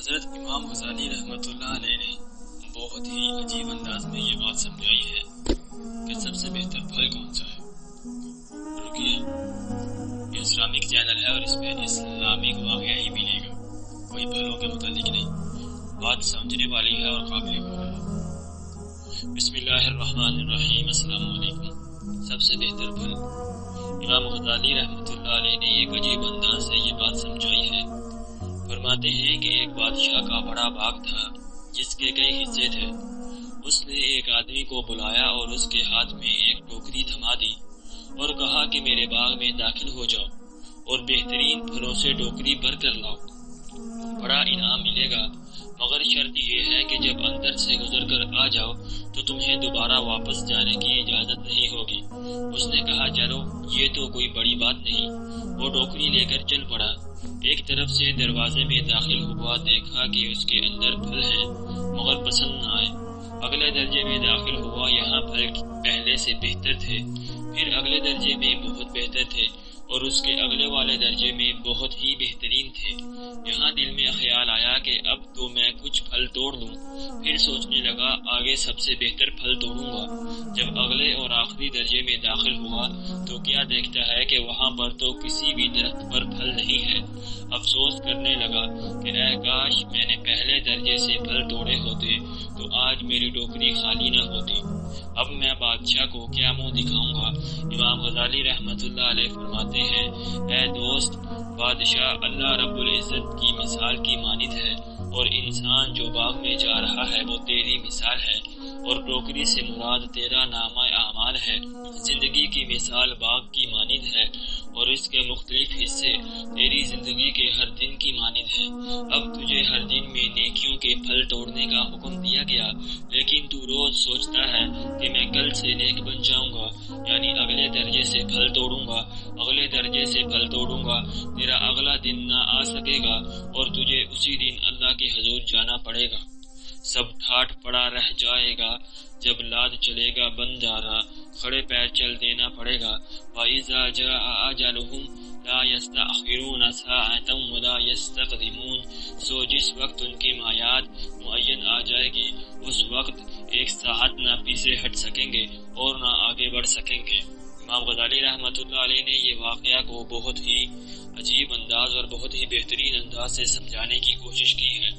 حضرت امام غزالی رحمۃ اللہ علیہ نے بہت ہی عجیب انداز میں یہ بات سمجھائی ہے کہ سب سے بہتر پھل کون سا ہے۔ رکیے، یہ اسلامک چینل ہے اور اس پہ اسلامک واقعہ ہی ملے گا، کوئی پھلوں کے متعلق نہیں۔ بات سمجھنے والی ہے اور قابل غور ہے۔ بسم اللہ الرحمن الرحیم۔ السلام علیکم۔ سب سے بہتر پھل، امام غزالی رحمۃ اللہ علیہ نے ایک عجیب انداز سے یہ بات سمجھائی ہے۔ فرماتے ہیں کہ ایک بادشاہ کا بڑا باغ تھا جس کے کئی حصے تھے۔ اس نے ایک آدمی کو بلایا اور اس کے ہاتھ میں ایک ٹوکری تھما دی اور کہا کہ میرے باغ میں داخل ہو جاؤ اور بہترین پھلوں سے ٹوکری بھر کر لاؤ، بڑا انعام ملے گا، مگر شرط یہ ہے کہ جب اندر سے گزر کر آ جاؤ تو تمہیں دوبارہ واپس جانے کی اجازت نہیں ہوگی۔ اس نے کہا چلو، یہ تو کوئی بڑی بات نہیں۔ وہ ٹوکری لے کر چل پڑا۔ ایک طرف سے دروازے میں داخل ہوا، دیکھا کہ اس کے اندر پھل ہیں مگر پسند نہ آئے۔ اگلے درجے میں داخل ہوا، یہاں پھل پہلے سے بہتر تھے، پھر اگلے درجے میں بہت بہتر تھے اور اس کے اگلے والے درجے میں بہت ہی بہترین تھے۔ یہاں دل میں خیال آیا کہ اب تو میں کچھ پھل توڑ لوں۔ پھر سوچنے لگا آگے سب سے بہتر پھل توڑوں گا۔ جب اگلے اور آخری درجے میں داخل ہوا تو کیا دیکھتا ہے کہ وہاں پر تو کسی بھی درخت پر پھل نہیں ہے۔ افسوس کرنے لگا کہ اے کاش میں نے پہلے درجے سے پھل توڑے ہوتے تو آج میری ٹوکری خالی نہ ہوتی۔ اب میں بادشاہ کو کیا منہ دکھاؤں گا؟ امام غزالی رحمۃ اللہ علیہ فرماتے ہیں، اے دوست، بادشاہ اللہ رب العزت کی مثال کی مانند ہے اور انسان جو باغ میں جا رہا ہے وہ تیری مثال ہے، اور ٹوکری سے مراد تیرا نامہ اعمال ہے۔ زندگی کی مثال باغ کی مانند ہے اور اس کے مختلف حصے تیری زندگی کے ہر دن کی مانند ہیں۔ اب تجھے ہر دن میں نیکیوں کے پھل توڑنے کا حکم دیا گیا، لیکن تو روز سوچتا ہے کہ میں کل سے نیک بن جاؤں گا، یعنی اگلے درجے سے پھل توڑوں گا، اگلے درجے سے پھل توڑوں گا۔ تیرا اگلا دن نہ آ سکے گا اور تجھے اسی دن اللہ کے حضور جانا پڑے گا۔ سب ٹھاٹ پڑا رہ جائے گا۔ جب لاد چلے گا بندارا، کھڑے پیر چل دینا پڑے گا۔ وَإِذَا جَاءَ أَجَلُهُمْ لَا يَسْتَأْخِرُونَ سَاعَةً وَلَا يَسْتَقْدِمُونَ۔ سو جس وقت ان کی میعاد معین آ جائے گی، اس وقت ایک ساعت نہ پیچھے ہٹ سکیں گے اور نہ آگے بڑھ سکیں گے۔ امام غزالی رحمۃ اللہ علیہ نے یہ واقعہ کو بہت ہی عجیب انداز اور بہت ہی بہترین انداز سے سمجھانے کی کوشش کی ہے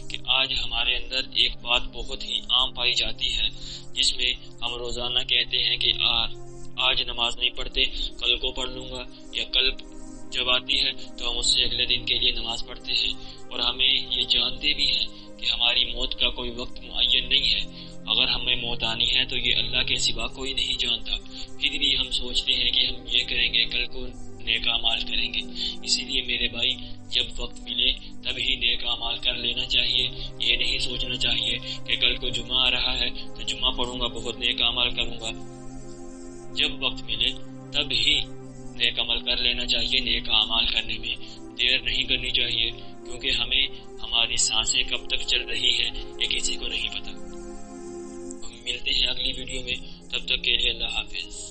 کہ آج ہمارے اندر ایک بات بہت ہی عام پائی جاتی ہے، جس میں ہم روزانہ کہتے ہیں کہ آج نماز نہیں پڑھتے، کل کو پڑھ لوں گا، یا کل جب آتی ہے تو ہم اس سے اگلے دن کے لیے نماز پڑھتے ہیں، اور ہمیں یہ جانتے بھی ہیں کہ ہماری موت کا کوئی وقت معین نہیں ہے۔ اگر ہمیں موت آنی ہے تو یہ اللہ کے سوا کوئی نہیں جانتا، پھر بھی ہم سوچتے ہیں کہ ہم یہ کریں گے، کل کو نیک اعمال کریں گے۔ اسی لیے میرے بھائی، جب وقت ملے تب ہی نیک اعمال کر لینا چاہیے۔ یہ نہیں سوچنا چاہیے کہ کل کو جمعہ آ رہا ہے تو جمعہ پڑھوں گا، بہت نیک اعمال کروں گا۔ جب وقت ملے تب ہی نیک عمل کر لینا چاہیے۔ نیک اعمال کرنے میں دیر نہیں کرنی چاہیے، کیونکہ ہمیں ہماری سانسیں کب تک چل رہی ہیں یہ کسی کو نہیں پتا۔ ہم ملتے ہیں اگلی ویڈیو میں، تب تک کے لیے اللہ حافظ۔